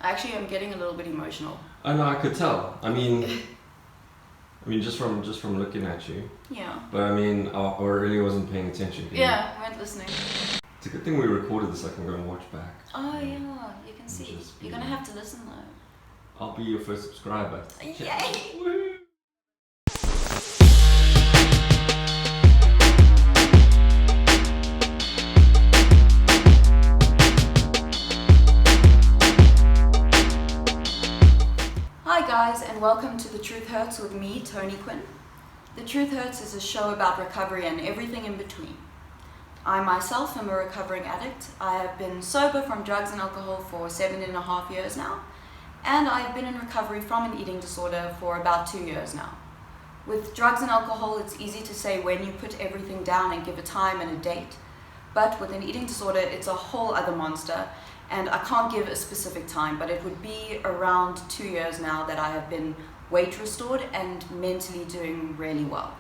Actually, I'm getting a little bit emotional. I know, I could tell. I mean, just from looking at you. Yeah. But I mean, I really wasn't paying attention. Yeah, I weren't listening. It's a good thing we recorded this. I can go and watch back. Oh yeah, you can see. You're gonna have to listen though. I'll be your first subscriber. Yay! Woo. Hi guys, and welcome to The Truth Hurts with me, Tony Quinn. The Truth Hurts is a show about recovery and everything in between. I myself am a recovering addict. I have been sober from drugs and alcohol for 7.5 years now, and I have been in recovery from an eating disorder for about 2 years now. With drugs and alcohol, it's easy to say when you put everything down and give a time and a date, but with an eating disorder, it's a whole other monster. And I can't give a specific time, but it would be around 2 years now that I have been weight restored and mentally doing really well.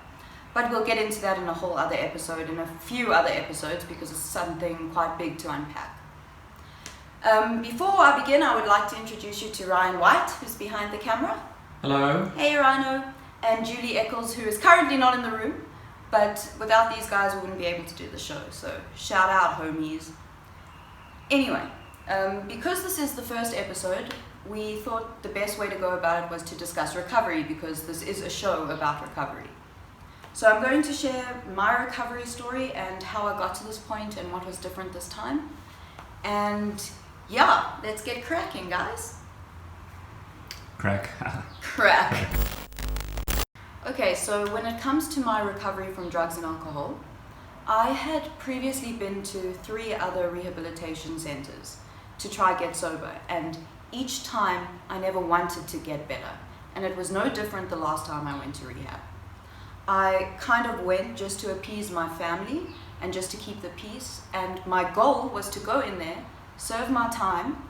But we'll get into that in a whole other episode, in a few other episodes, because it's something quite big to unpack. Before I begin, I would like to introduce you to Ryan White, who's behind the camera. Hello. Hey Rhino. And Julie Eccles, who is currently not in the room, but without these guys we wouldn't be able to do the show, so shout out homies. Anyway. Because this is the first episode, we thought the best way to go about it was to discuss recovery, because this is a show about recovery. So I'm going to share my recovery story and how I got to this point and what was different this time. And yeah, let's get cracking, guys. Crack. Crack. Okay, so when it comes to my recovery from drugs and alcohol, I had previously been to 3 other rehabilitation centers to try get sober, and each time I never wanted to get better, and it was no different the last time I went to rehab. I kind of went just to appease my family and just to keep the peace, and my goal was to go in there, serve my time,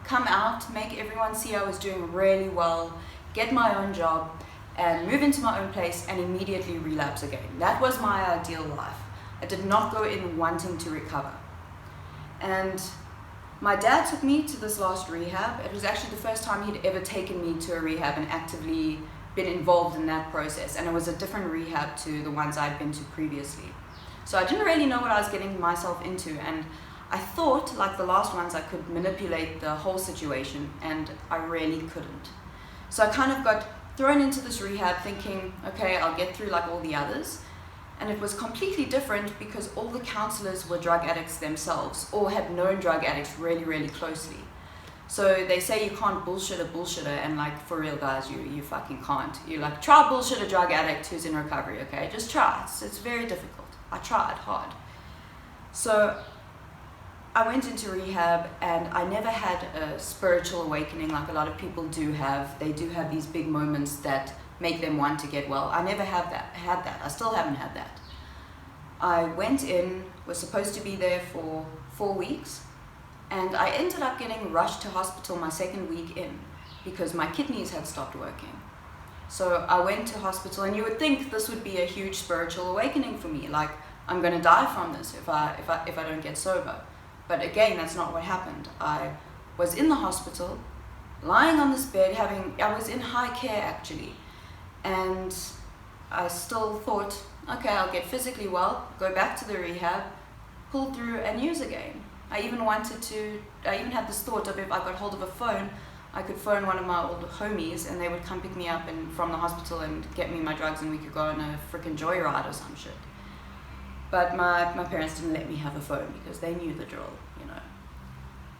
come out, make everyone see I was doing really well, get my own job, and move into my own place and immediately relapse again. That was my ideal life. I did not go in wanting to recover. And my dad took me to this last rehab. It was actually the first time he'd ever taken me to a rehab and actively been involved in that process. And it was a different rehab to the ones I'd been to previously. So I didn't really know what I was getting myself into. And I thought, like the last ones, I could manipulate the whole situation, and I really couldn't. So I kind of got thrown into this rehab thinking, okay, I'll get through like all the others. And it was completely different because all the counselors were drug addicts themselves or had known drug addicts really, really closely. So they say you can't bullshit a bullshitter, and like for real guys, you fucking can't. You like try bullshit a drug addict who's in recovery, okay? Just try. It's very difficult. I tried hard. So I went into rehab and I never had a spiritual awakening like a lot of people do have. They do have these big moments that make them want to get well. I never had that. I still haven't had that. I went in, was supposed to be there for 4 weeks, and I ended up getting rushed to hospital my 2nd week in because my kidneys had stopped working. So I went to hospital, and you would think this would be a huge spiritual awakening for me, like I'm gonna die from this if I don't get sober. But again, that's not what happened. I was in the hospital, lying on this bed, I was in high care actually. And I still thought, okay, I'll get physically well, go back to the rehab, pull through and use again. I even had this thought of if I got hold of a phone, I could phone one of my old homies and they would come pick me up from the hospital and get me my drugs, and we could go on a freaking joyride or some shit. But my parents didn't let me have a phone because they knew the drill, you know.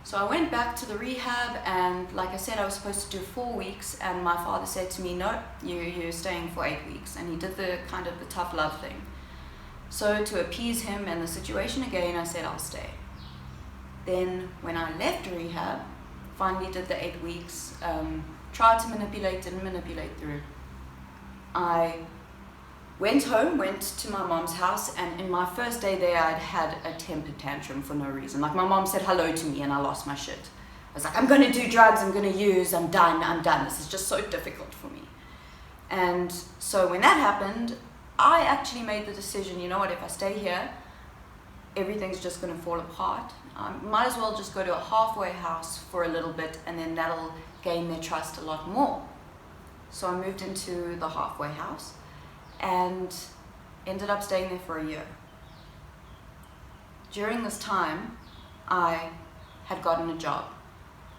So I went back to the rehab, and like I said, I was supposed to do 4 weeks, and my father said to me, no, you're staying for 8 weeks. And he did the kind of the tough love thing. So to appease him and the situation again, I said I'll stay. Then when I left rehab, finally did the 8 weeks, tried to manipulate, didn't manipulate through. I went home, went to my mom's house, and in my first day there I'd had a temper tantrum for no reason. Like my mom said hello to me and I lost my shit. I was like, I'm gonna do drugs, I'm gonna use, I'm done. This is just so difficult for me. And so when that happened, I actually made the decision, you know what, if I stay here, everything's just going to fall apart. Might as well just go to a halfway house for a little bit, and then that'll gain their trust a lot more. So I moved into the halfway house and ended up staying there for a year. During this time, I had gotten a job.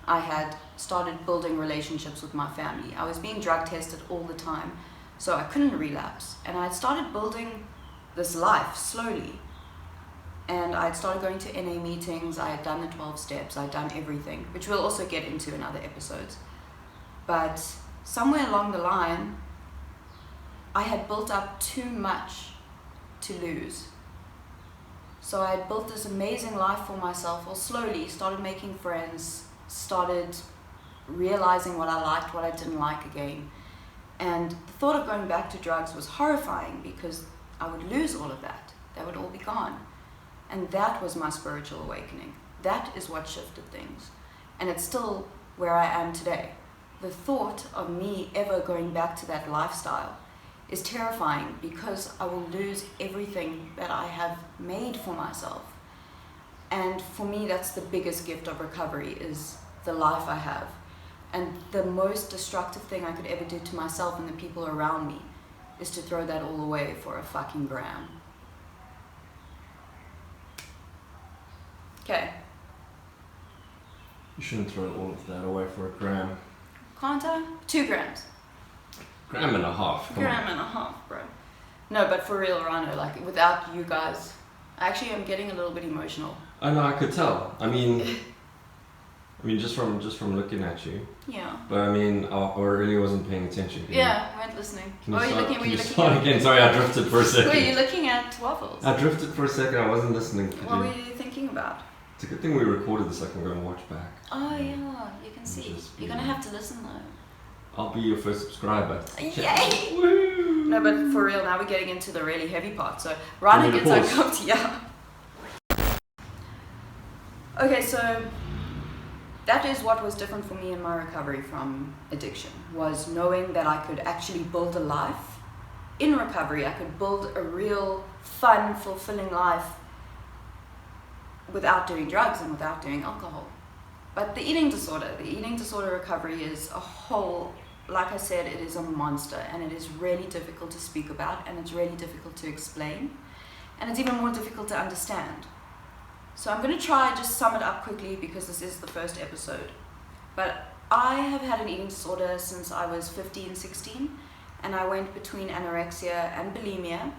I had started building relationships with my family. I was being drug tested all the time, so I couldn't relapse. And I had started building this life slowly. And I had started going to NA meetings, I had done the 12 steps, I had done everything, which we'll also get into in other episodes. But somewhere along the line, I had built up too much to lose. So I had built this amazing life for myself, or slowly started making friends, started realizing what I liked, what I didn't like again. And the thought of going back to drugs was horrifying because I would lose all of that. That would all be gone. And that was my spiritual awakening. That is what shifted things. And it's still where I am today. The thought of me ever going back to that lifestyle is terrifying because I will lose everything that I have made for myself. And for me, that's the biggest gift of recovery, is the life I have. And the most destructive thing I could ever do to myself and the people around me is to throw that all away for a fucking gram. Okay. You shouldn't throw all of that away for a gram. Can't I? 2 grams. Gram and a half. Come Gram on. and a half, bro. No, but for real, Rhino, like without you guys, actually I'm getting a little bit emotional. I know, I could tell. I mean, just from looking at you. Yeah. But I mean, I really wasn't paying attention. Yeah, I weren't listening. Can you Were you start, looking? can Were you you looking start at? again? Sorry, I drifted for a second. Were you looking at waffles? I drifted for a second. I wasn't listening. What were you thinking about? It's a good thing we recorded this. I can go and watch back. Oh yeah, you can see. You're gonna have to listen though. I'll be your first subscriber. Yay! Woo! No, but for real, now we're getting into the really heavy part. So Rhino gets our cup to yeah. Okay, so that is what was different for me in my recovery from addiction, was knowing that I could actually build a life in recovery. I could build a real fun, fulfilling life without doing drugs and without doing alcohol. But the eating disorder recovery is a whole, like I said, it is a monster, and it is really difficult to speak about, and it's really difficult to explain, and it's even more difficult to understand. So I'm going to try just sum it up quickly because this is the first episode. But I have had an eating disorder since I was 15, 16, and I went between anorexia and bulimia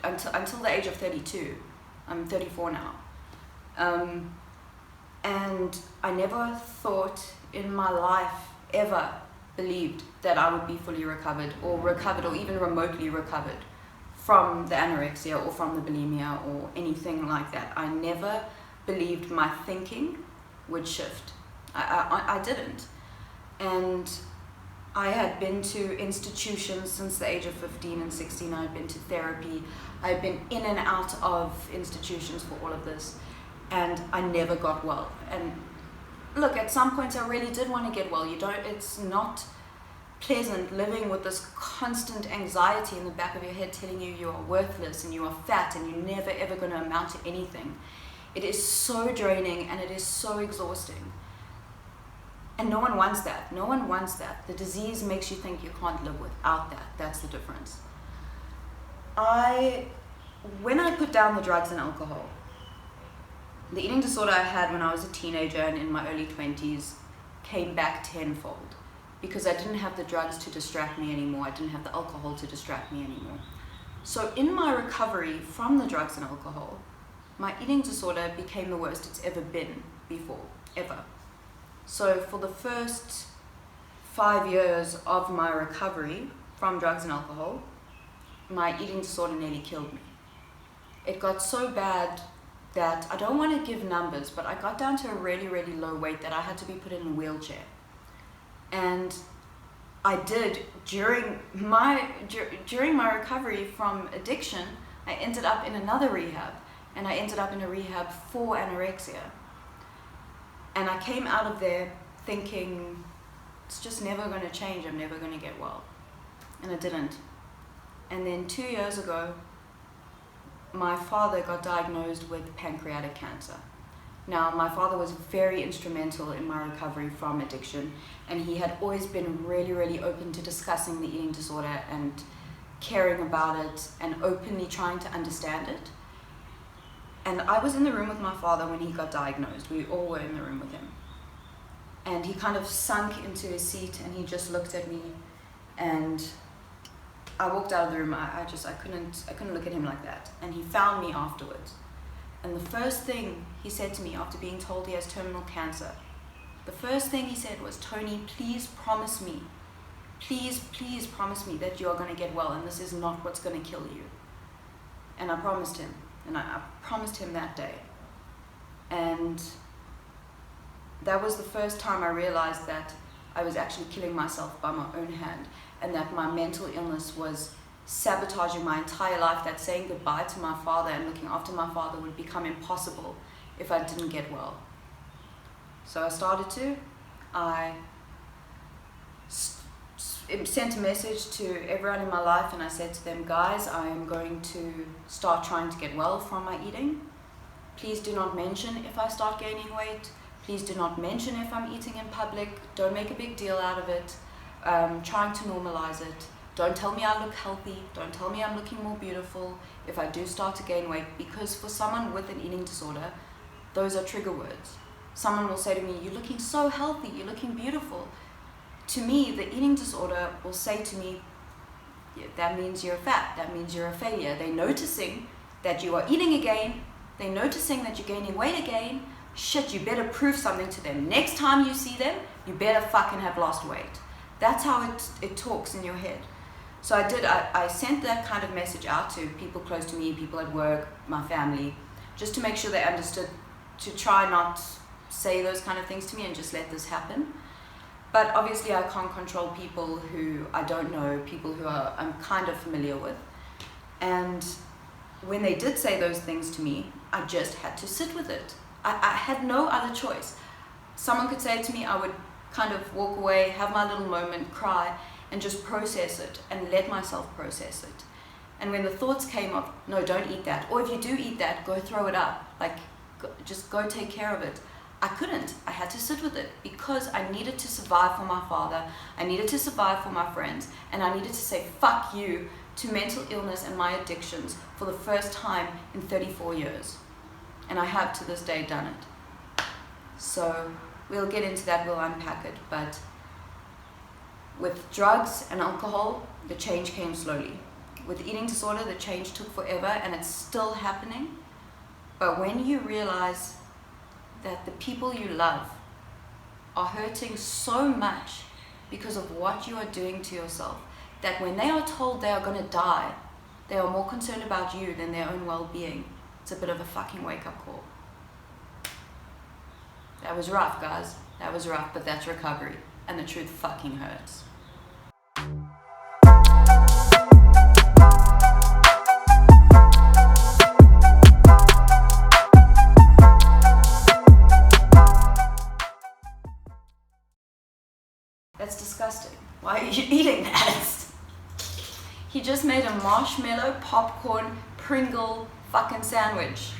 until the age of 32. I'm 34 now. And I never thought in my life ever believed that I would be fully recovered or even remotely recovered from the anorexia or from the bulimia or anything like that. I never believed my thinking would shift. I didn't. And I had been to institutions since the age of 15 and 16. I had been to therapy. I had been in and out of institutions for all of this. And I never got well. And look, at some points I really did want to get well. It's not pleasant living with this constant anxiety in the back of your head telling you you are worthless and you are fat and you're never ever going to amount to anything. It is so draining and it is so exhausting. And no one wants that. No one wants that. The disease makes you think you can't live without that. That's the difference. When I put down the drugs and alcohol, the eating disorder I had when I was a teenager and in my early 20s came back tenfold because I didn't have the drugs to distract me anymore. I didn't have the alcohol to distract me anymore. So in my recovery from the drugs and alcohol, my eating disorder became the worst it's ever been before, ever. So for the first 5 years of my recovery from drugs and alcohol, my eating disorder nearly killed me. It got so bad that I don't want to give numbers, but I got down to a really, really low weight that I had to be put in a wheelchair. And I did during my recovery from addiction. I ended up in another rehab, and I ended up in a rehab for anorexia. And I came out of there thinking, it's just never going to change, I'm never going to get well. And it didn't. And then 2 years ago, my father got diagnosed with pancreatic cancer. Now, my father was very instrumental in my recovery from addiction, and he had always been really, really open to discussing the eating disorder and caring about it and openly trying to understand it. And I was in the room with my father when he got diagnosed. We all were in the room with him. And he kind of sunk into his seat and he just looked at me, and I walked out of the room. I couldn't look at him like that. And he found me afterwards. And the first thing he said to me after being told he has terminal cancer, the first thing he said was, "Tony, please promise me, please promise me that you are going to get well and this is not what's going to kill you." And I promised him, and I promised him that day. And that was the first time I realized that I was actually killing myself by my own hand, and that my mental illness was sabotaging my entire life, that saying goodbye to my father and looking after my father would become impossible if I didn't get well. So I started to. I sent a message to everyone in my life and I said to them, "Guys, I am going to start trying to get well from my eating. Please do not mention if I start gaining weight. Please do not mention if I'm eating in public. Don't make a big deal out of it. Trying to normalize it. Don't tell me I look healthy. Don't tell me I'm looking more beautiful if I do start to gain weight," because for someone with an eating disorder, those are trigger words. Someone will say to me, "You're looking so healthy, you're looking beautiful." To me, the eating disorder will say to me, "Yeah, that means you're fat, that means you're a failure." They're noticing that you are eating again, they're noticing that you're gaining weight again. Shit, you better prove something to them. Next time you see them, you better fucking have lost weight. That's how it talks in your head. So I sent that kind of message out to people close to me, people at work, my family, just to make sure they understood to try not say those kind of things to me and just let this happen. But obviously I can't control people who I don't know, people who I'm kind of familiar with. And when they did say those things to me, I just had to sit with it. I had no other choice. Someone could say it to me, I would kind of walk away, have my little moment, cry, and just process it and let myself process it. And when the thoughts came of, "No, don't eat that," or "If you do eat that, go throw it up, like just go take care of it," I couldn't. I had to sit with it because I needed to survive for my father, I needed to survive for my friends, and I needed to say fuck you to mental illness and my addictions for the first time in 34 years. And I have to this day done it. So we'll get into that, we'll unpack it, but with drugs and alcohol, the change came slowly. With eating disorder, the change took forever and it's still happening. But when you realize that the people you love are hurting so much because of what you are doing to yourself, that when they are told they are going to die, they are more concerned about you than their own well-being, it's a bit of a fucking wake-up call. That was rough, guys. That was rough, but that's recovery. And the truth fucking hurts. That's disgusting. Why are you eating that? He just made a marshmallow, popcorn, Pringle fucking sandwich.